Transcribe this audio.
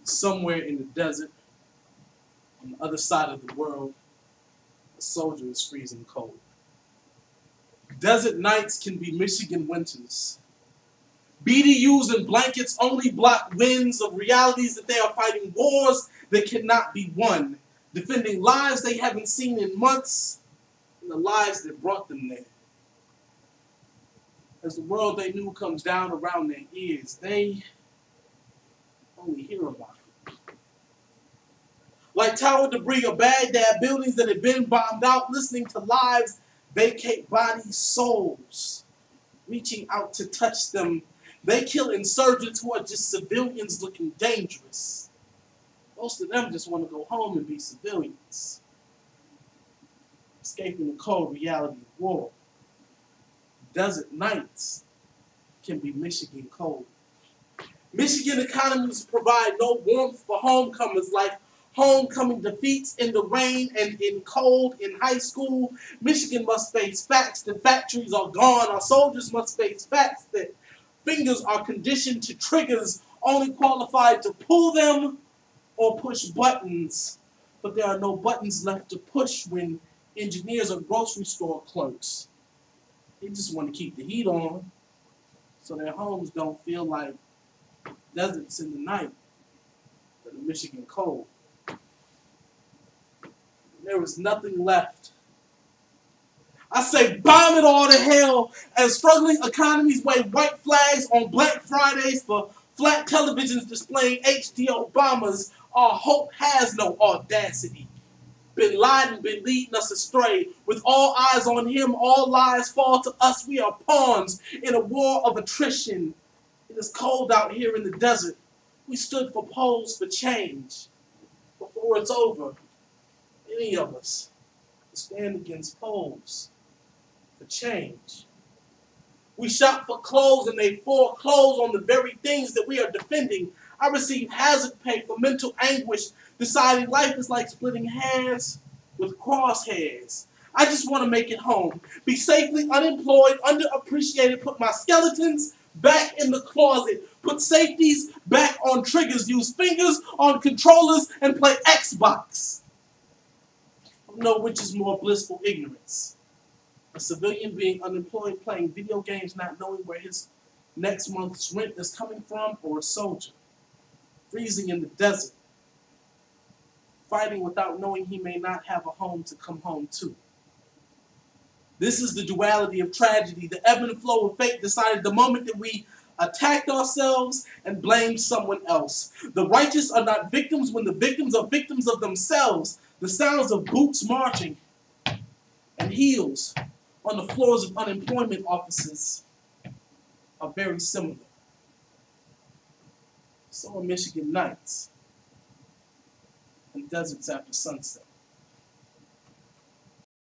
Somewhere in the desert, on the other side of the world, a soldier is freezing cold. Desert nights can be Michigan winters. BDUs and blankets only block winds of realities that they are fighting wars that cannot be won, defending lives they haven't seen in months, and the lives that brought them there. As the world they knew comes down around their ears, they only hear about it. Like tower debris of Baghdad, buildings that had been bombed out, listening to lives vacate bodies, souls, reaching out to touch them. They kill insurgents who are just civilians looking dangerous. Most of them just want to go home and be civilians, escaping the cold reality of war. Desert nights can be Michigan cold. Michigan economies provide no warmth for homecomers, like homecoming defeats in the rain and in cold in high school. Michigan must face facts that factories are gone. Our soldiers must face facts that fingers are conditioned to triggers only qualified to pull them or push buttons. But there are no buttons left to push when engineers or grocery store clerks, they just want to keep the heat on so their homes don't feel like deserts in the night but the Michigan cold. There is nothing left. I say bomb it all to hell as struggling economies wave white flags on Black Fridays for flat televisions displaying HD Obamas. Our hope has no audacity. Bin Laden been leading us astray. With all eyes on him, all lies fall to us. We are pawns in a war of attrition. It is cold out here in the desert. We stood for polls for change. Before it's over, any of us will stand against polls for change. We shop for clothes and they foreclose on the very things that we are defending. I receive hazard pay for mental anguish, deciding life is like splitting hairs with crosshairs. I just want to make it home, be safely unemployed, underappreciated, put my skeletons back in the closet, put safeties back on triggers, use fingers on controllers, and play Xbox. I don't know which is more blissful ignorance. A civilian being unemployed, playing video games, not knowing where his next month's rent is coming from, or a soldier freezing in the desert, fighting without knowing he may not have a home to come home to. This is the duality of tragedy. The ebb and flow of fate decided the moment that we attacked ourselves and blamed someone else. The righteous are not victims when the victims are victims of themselves. The sounds of boots marching and heels on the floors of unemployment offices are very similar. So are Michigan nights and deserts after sunset.